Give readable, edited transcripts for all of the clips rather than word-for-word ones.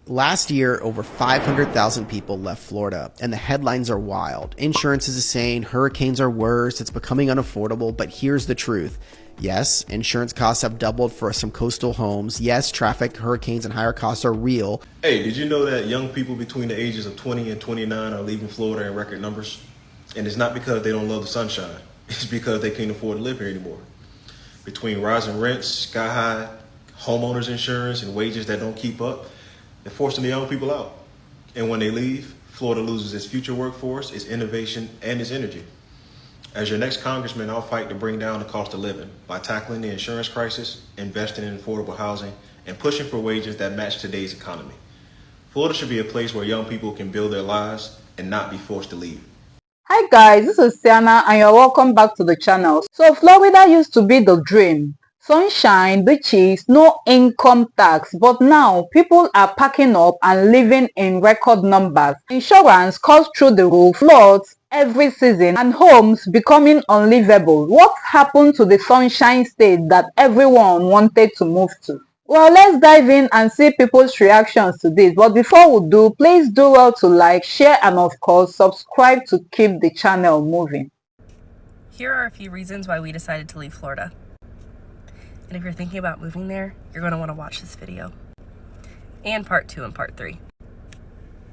Last year, over 500,000 people left Florida, and the headlines are wild. Insurance is insane, hurricanes are worse, it's becoming unaffordable, but here's the truth. Yes, insurance costs have doubled for some coastal homes. Yes, traffic, hurricanes, and higher costs are real. Hey, did you know that young people between the ages of 20 and 29 are leaving Florida in record numbers? And it's not because they don't love the sunshine. It's because they can't afford to live here anymore. Between rising rents, sky high homeowners insurance, and wages that don't keep up, they're forcing the young people out. And when they leave, Florida loses its future workforce, its innovation, and its energy. As your next congressman, I'll fight to bring down the cost of living by tackling the insurance crisis, investing in affordable housing, and pushing for wages that match today's economy. Florida should be a place where young people can build their lives and not be forced to leave. Hi guys, this is Sienna and you're welcome back to the channel. So Florida used to be the dream. Sunshine, beaches, no income tax, but now people are packing up and living in record numbers. Insurance costs through the roof, floods every season, and homes becoming unlivable. What happened to the Sunshine State that everyone wanted to move to? Well, let's dive in and see people's reactions to this. But before we do, please do well to like, share, and of course, subscribe to keep the channel moving. Here are a few reasons why we decided to leave Florida. And if you're thinking about moving there, you're going to want to watch this video. And part 2 and part 3.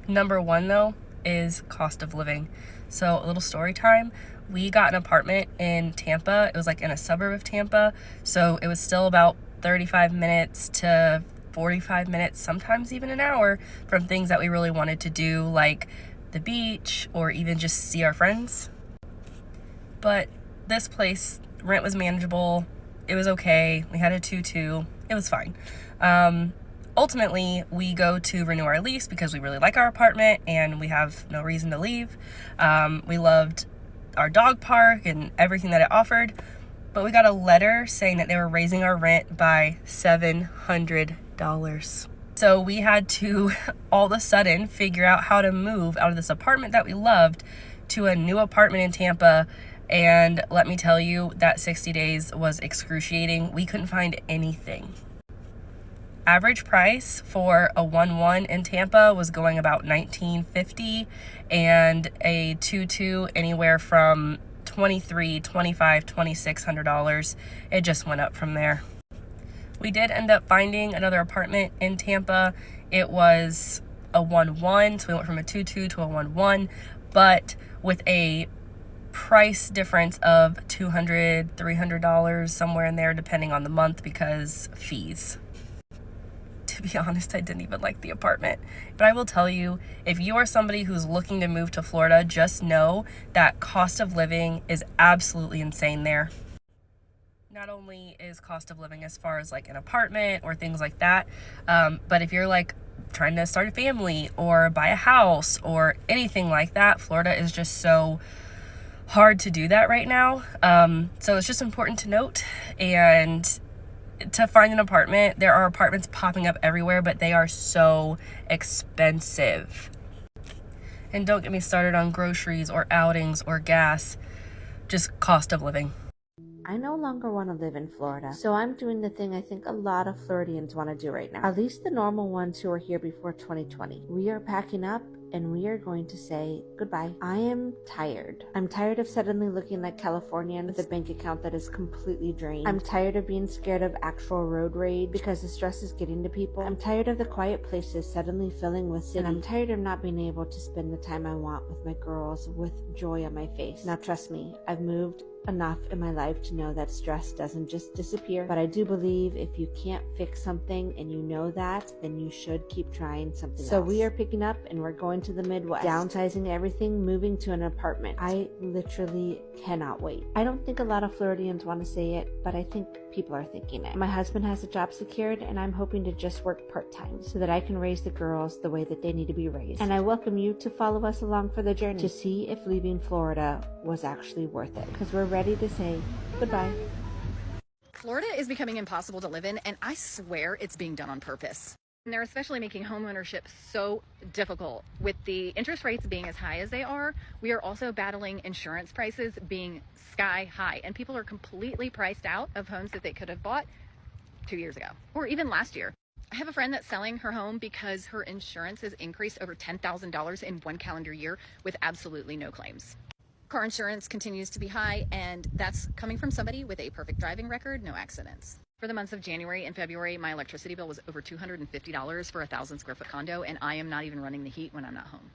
Number 1, though, is cost of living. So a little story time. We got an apartment in Tampa. It was like in a suburb of Tampa. So it was still about 35 minutes to 45 minutes, sometimes even an hour, from things that we really wanted to do, like the beach or even just see our friends. But this place, rent was manageable. It was okay. We had a 2-2. It was fine. Ultimately, we go to renew our lease because we really like our apartment and we have no reason to leave. We loved our dog park and everything that it offered. But we got a letter saying that they were raising our rent by $700. So we had to all of a sudden figure out how to move out of this apartment that we loved to a new apartment in Tampa. And let me tell you, that 60 days was excruciating. We couldn't find anything. Average price for a 1-1 in Tampa was going about $19.50, and a 2-2 anywhere from $2,300, $2,500, $2,600. It just went up from there. We did end up finding another apartment in Tampa. It was a 1-1, so we went from a 2-2 to a 1-1, but with a price difference of $200, $300, somewhere in there, depending on the month, because fees. To be honest, I didn't even like the apartment. But I will tell you, if you are somebody who's looking to move to Florida, just know that cost of living is absolutely insane there. Not only is cost of living as far as like an apartment or things like that, but if you're like trying to start a family or buy a house or anything like that, Florida is just so hard to do that right now. So it's just important to note. And to find an apartment, there are apartments popping up everywhere, but they are so expensive. And don't get me started on groceries or outings or gas, just cost of living. I no longer want to live in Florida, so I'm doing the thing I think a lot of Floridians want to do right now. At least the normal ones who were here before 2020. We are packing up and we are going to say goodbye. I am tired. I'm tired of suddenly looking like Californian with a bank account that is completely drained. I'm tired of being scared of actual road rage because the stress is getting to people. I'm tired of the quiet places suddenly filling with city. And I'm tired of not being able to spend the time I want with my girls with joy on my face. Now trust me, I've moved enough in my life to know that stress doesn't just disappear, but I do believe if you can't fix something and you know that, then you should keep trying something else. So we are picking up and we're going to the Midwest, downsizing everything, moving to an apartment. I literally cannot wait. I don't think a lot of Floridians want to say it, but I think people are thinking it. My husband has a job secured and I'm hoping to just work part-time so that I can raise the girls the way that they need to be raised. And I welcome you to follow us along for the journey to see if leaving Florida was actually worth it, because we're ready to say goodbye. Florida is becoming impossible to live in, and I swear it's being done on purpose. And they're especially making homeownership so difficult. With the interest rates being as high as they are, we are also battling insurance prices being sky high, and people are completely priced out of homes that they could have bought 2 years ago or even last year. I have a friend that's selling her home because her insurance has increased over $10,000 in 1 calendar year with absolutely no claims. Car insurance continues to be high, and that's coming from somebody with a perfect driving record, no accidents. For the months of January and February, my electricity bill was over $250 for a 1,000-square-foot condo, and I am not even running the heat when I'm not home.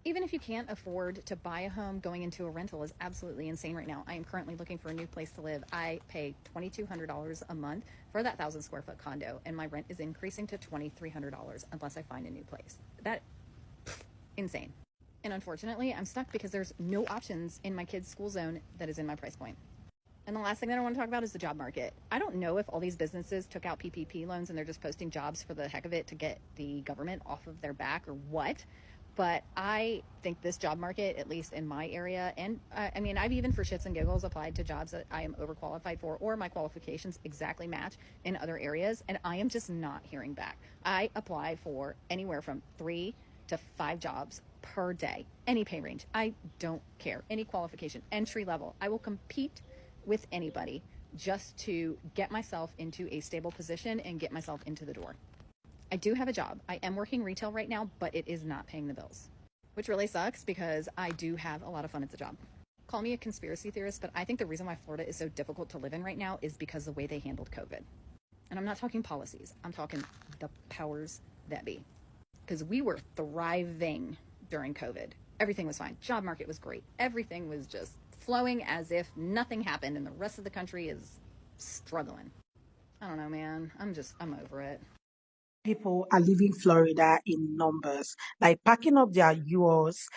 Even if you can't afford to buy a home, going into a rental is absolutely insane right now. I am currently looking for a new place to live. I pay $2,200 a month for that 1,000-square-foot condo, and my rent is increasing to $2,300 unless I find a new place. Insane. And unfortunately, I'm stuck because there's no options in my kids' school zone that is in my price point. And the last thing that I want to talk about is the job market. I don't know if all these businesses took out PPP loans and they're just posting jobs for the heck of it to get the government off of their back or what. But I think this job market, at least in my area, and I mean, I've even for shits and giggles applied to jobs that I am overqualified for or my qualifications exactly match in other areas, and I am just not hearing back. I apply for anywhere from 3 to 5 jobs per day, any pay range. I don't care. Any qualification, entry level. I will compete with anybody just to get myself into a stable position and get myself into the door. I do have a job. I am working retail right now, but it is not paying the bills, which really sucks because I do have a lot of fun at the job. Call me a conspiracy theorist, but I think the reason why Florida is so difficult to live in right now is because of the way they handled COVID. And I'm not talking policies. I'm talking the powers that be. Because we were thriving during COVID. Everything was fine. Job market was great. Everything was just flowing as if nothing happened and the rest of the country is struggling. I don't know, man. I'm over it. People are leaving Florida in numbers, like packing up their yours,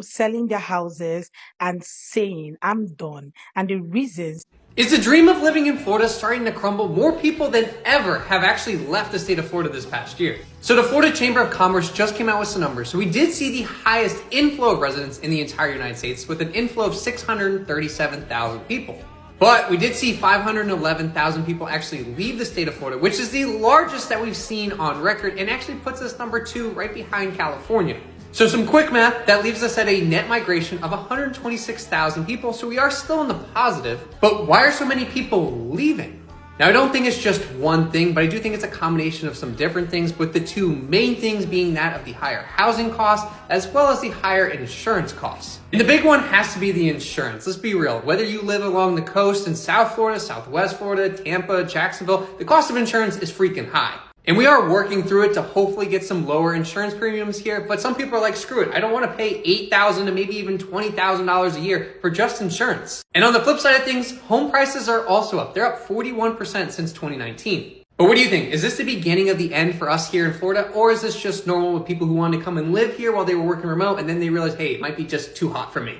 selling their houses and saying, I'm done. And the reasons. Is the dream of living in Florida starting to crumble? More people than ever have actually left the state of Florida this past year. So the Florida Chamber of Commerce just came out with some numbers. So we did see the highest inflow of residents in the entire United States with an inflow of 637,000 people. But we did see 511,000 people actually leave the state of Florida, which is the largest that we've seen on record and actually puts us number 2 right behind California. So some quick math, that leaves us at a net migration of 126,000 people. So we are still in the positive, but why are so many people leaving? Now, I don't think it's just one thing, but I do think it's a combination of some different things, with the 2 main things being that of the higher housing costs as well as the higher insurance costs. And the big one has to be the insurance. Let's be real. Whether you live along the coast in South Florida, Southwest Florida, Tampa, Jacksonville, the cost of insurance is freaking high. And we are working through it to hopefully get some lower insurance premiums here, but some people are like, screw it, I don't want to pay $8,000 to maybe even $20,000 a year for just insurance. And on the flip side of things, home prices are also up. They're up 41% since 2019. But what do you think? Is this the beginning of the end for us here in Florida, or is this just normal with people who want to come and live here while they were working remote and then they realized, hey, it might be just too hot for me?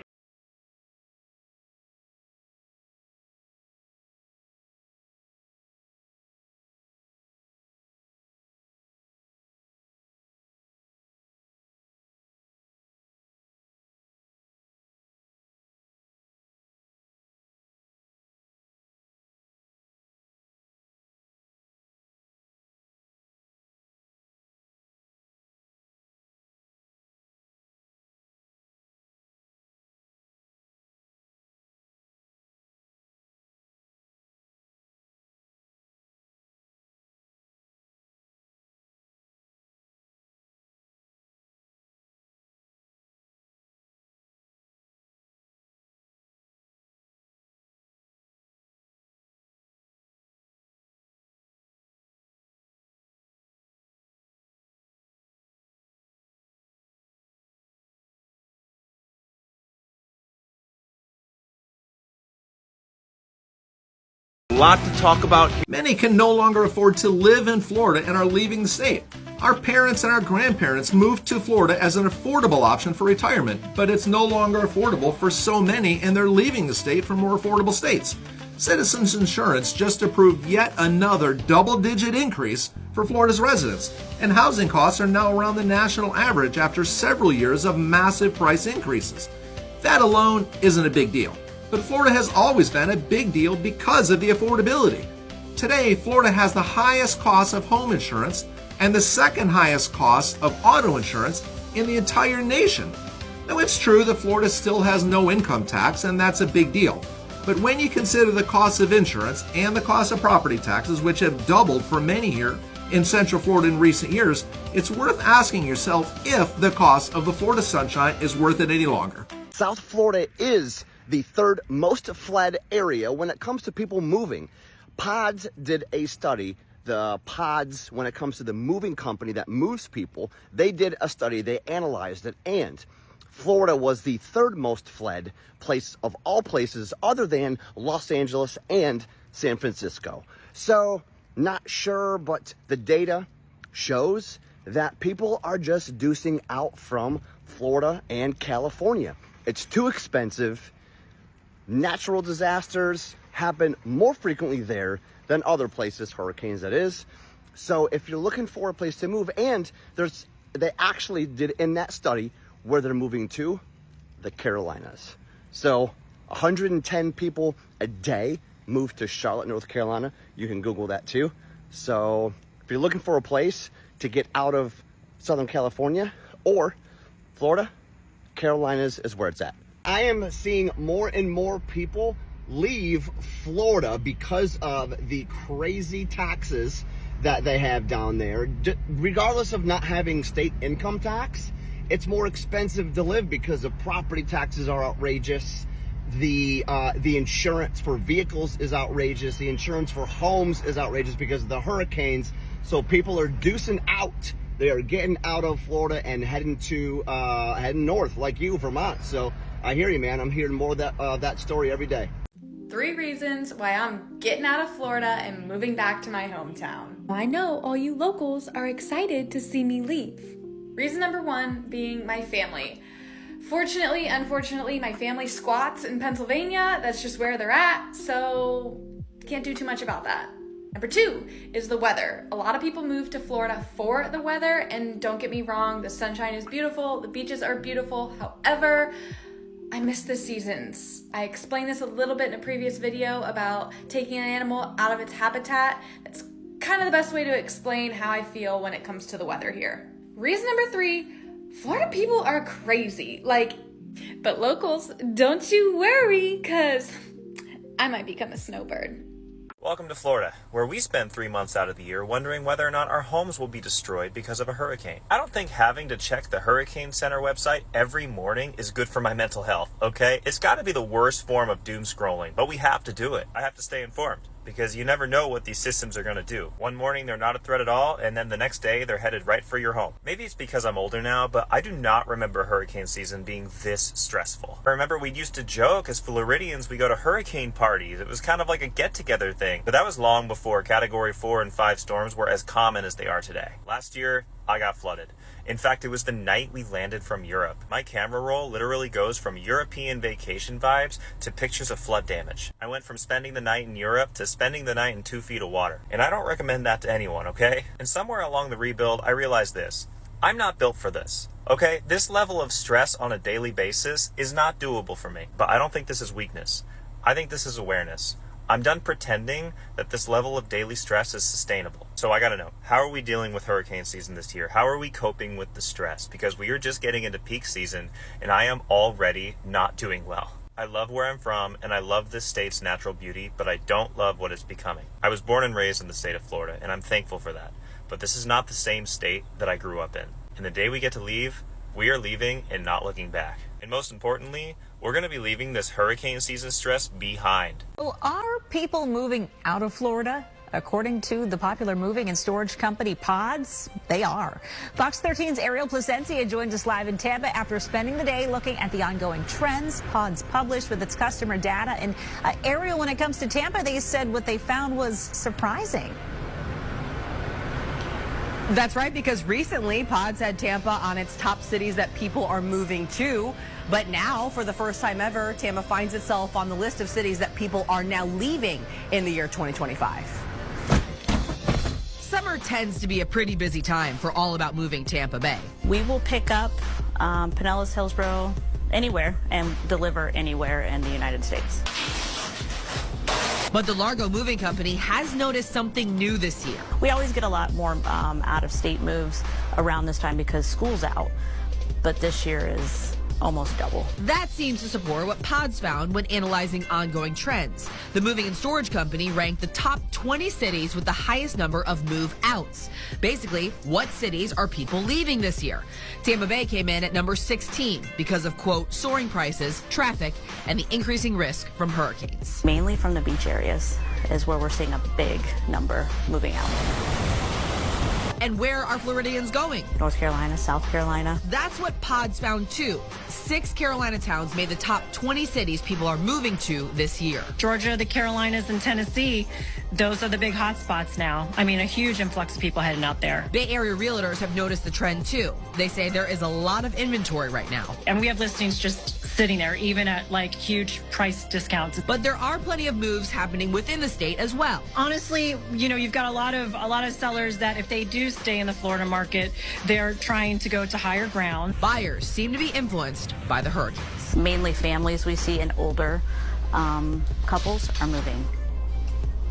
A lot to talk about. Many can no longer afford to live in Florida and are leaving the state. Our parents and our grandparents moved to Florida as an affordable option for retirement, but it's no longer affordable for so many, and they're leaving the state for more affordable states. Citizens Insurance just approved yet another double-digit increase for Florida's residents, and housing costs are now around the national average after several years of massive price increases. That alone isn't a big deal. But Florida has always been a big deal because of the affordability. Today, Florida has the highest cost of home insurance and the second highest cost of auto insurance in the entire nation. Now, it's true that Florida still has no income tax, and that's a big deal. But when you consider the cost of insurance and the cost of property taxes, which have doubled for many here, in Central Florida in recent years, it's worth asking yourself if the cost of the Florida sunshine is worth it any longer. South Florida is the third most fled area when it comes to people moving. Pods did a study. The Pods, when it comes to the moving company that moves people, they did a study, they analyzed it, and Florida was the third most fled place of all places other than Los Angeles and San Francisco. So, not sure, but the data shows that people are just deucing out from Florida and California. It's too expensive. Natural disasters happen more frequently there than other places, hurricanes that is. So if you're looking for a place to move, and they actually did in that study where they're moving to, the Carolinas. So 110 people a day move to Charlotte, North Carolina. You can Google that too. So if you're looking for a place to get out of Southern California or Florida, Carolinas is where it's at. I am seeing more and more people leave Florida because of the crazy taxes that they have down there. Regardless of not having state income tax, it's more expensive to live because the property taxes are outrageous. The insurance for vehicles is outrageous. The insurance for homes is outrageous because of the hurricanes. So people are deucing out. They are getting out of Florida and heading north, like you, Vermont. So I hear you, man. I'm hearing more of that story every day. 3 reasons why I'm getting out of Florida and moving back to my hometown. I know all you locals are excited to see me leave. Reason number 1 being my family. Fortunately, unfortunately, my family squats in Pennsylvania. That's just where they're at, so can't do too much about that. Number 2 is the weather. A lot of people move to Florida for the weather, and don't get me wrong, the sunshine is beautiful, the beaches are beautiful. However, I miss the seasons. I explained this a little bit in a previous video about taking an animal out of its habitat. That's kind of the best way to explain how I feel when it comes to the weather here. Reason number 3, Florida people are crazy. But locals, don't you worry, cause I might become a snowbird. Welcome to Florida, where we spend 3 months out of the year wondering whether or not our homes will be destroyed because of a hurricane. I don't think having to check the Hurricane Center website every morning is good for my mental health, okay? It's gotta be the worst form of doom scrolling, but we have to do it. I have to stay informed, because you never know what these systems are gonna do. One morning they're not a threat at all, and then the next day they're headed right for your home. Maybe it's because I'm older now, but I do not remember hurricane season being this stressful. I remember we used to joke as Floridians, we go to hurricane parties. It was kind of like a get-together thing, but that was long before Category 4 and 5 storms were as common as they are today. Last year, I got flooded. In fact, it was the night we landed from Europe. My camera roll literally goes from European vacation vibes to pictures of flood damage. I went from spending the night in Europe to spending the night in 2 feet of water. And I don't recommend that to anyone, okay? And somewhere along the rebuild, I realized this. I'm not built for this, okay? This level of stress on a daily basis is not doable for me. But I don't think this is weakness. I think this is awareness. I'm done pretending that this level of daily stress is sustainable. So I gotta know, how are we dealing with hurricane season this year? How are we coping with the stress? Because we are just getting into peak season and I am already not doing well. I love where I'm from and I love this state's natural beauty, but I don't love what it's becoming. I was born and raised in the state of Florida and I'm thankful for that. But this is not the same state that I grew up in. And the day we get to leave, we are leaving and not looking back. And most importantly, we're going to be leaving this hurricane season stress behind. Well, are people moving out of Florida? According to the popular moving and storage company Pods, they are. Fox 13's Ariel Placencia joins us live in Tampa after spending the day looking at the ongoing trends Pods published with its customer data. And Ariel, when it comes to Tampa, they said what they found was surprising. That's right, because recently Pods had Tampa on its top cities that people are moving to. But now, for the first time ever, Tampa finds itself on the list of cities that people are now leaving in the year 2025. Summer tends to be a pretty busy time for All About Moving Tampa Bay. We will pick up Pinellas, Hillsborough, anywhere, and deliver anywhere in the United States. But the Largo Moving Company has noticed something new this year. We always get a lot more out-of-state moves around this time because school's out. But this year is almost double. That seems to support what Pods found when analyzing ongoing trends. The moving and storage company ranked the top 20 cities with the highest number of move outs. Basically, what cities are people leaving this year? Tampa Bay came in at number 16 because of, quote, soaring prices, traffic, and the increasing risk from hurricanes. Mainly from the beach areas is where we're seeing a big number moving out. And where are Floridians going? North Carolina, South Carolina. That's what Pods found too. 6 Carolina towns made the top 20 cities people are moving to this year. Georgia, the Carolinas, and Tennessee, those are the big hot spots now. I mean, a huge influx of people heading out there. Bay Area realtors have noticed the trend too. They say there is a lot of inventory right now. And we have listings just sitting there, even at like huge price discounts. But there are plenty of moves happening within the state as well. Honestly, you know, you've got a lot of sellers that if they do stay in the Florida market, they're trying to go to higher ground. Buyers seem to be influenced by the hurricanes. Mainly families we see and older couples are moving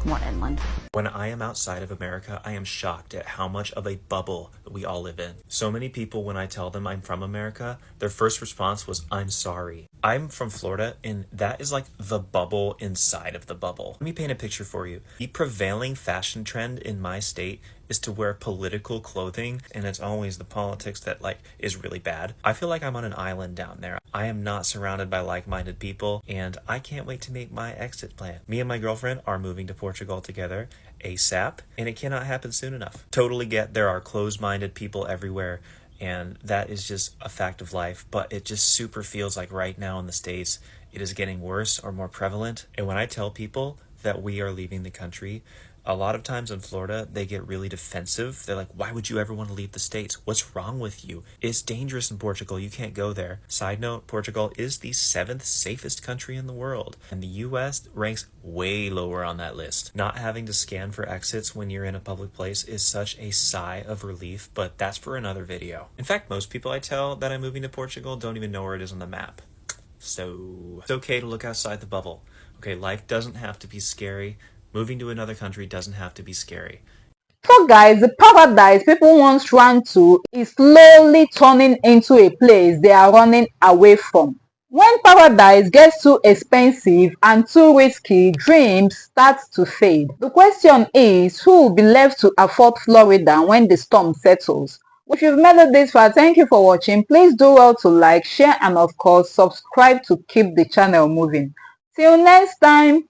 more inland. When I am outside of America, I am shocked at how much of a bubble that we all live in. So many people, when I tell them I'm from America, their first response was, I'm sorry. I'm from Florida, and that is like the bubble inside of the bubble. Let me paint a picture for you. The prevailing fashion trend in my state is to wear political clothing, and it's always the politics that is really bad. I feel like I'm on an island down there. I am not surrounded by like-minded people, and I can't wait to make my exit plan. Me and my girlfriend are moving to Portugal together ASAP, and it cannot happen soon enough. Totally get there are closed-minded people everywhere, and that is just a fact of life, but it just super feels like right now in the States, it is getting worse or more prevalent. And when I tell people that we are leaving the country, a lot of times in Florida, they get really defensive. They're like, why would you ever want to leave the States? What's wrong with you? It's dangerous in Portugal. You can't go there. Side note, Portugal is the 7th safest country in the world, and the US ranks way lower on that list. Not having to scan for exits when you're in a public place is such a sigh of relief, but that's for another video. In fact, most people I tell that I'm moving to Portugal don't even know where it is on the map. So it's okay to look outside the bubble. Okay, life doesn't have to be scary. Moving to another country doesn't have to be scary. So guys, the paradise people once ran to is slowly turning into a place they are running away from. When paradise gets too expensive and too risky, dreams start to fade. The question is, who will be left to afford Florida when the storm settles? If you've made it this far, thank you for watching. Please do well to like, share, and of course, subscribe to keep the channel moving. Till next time.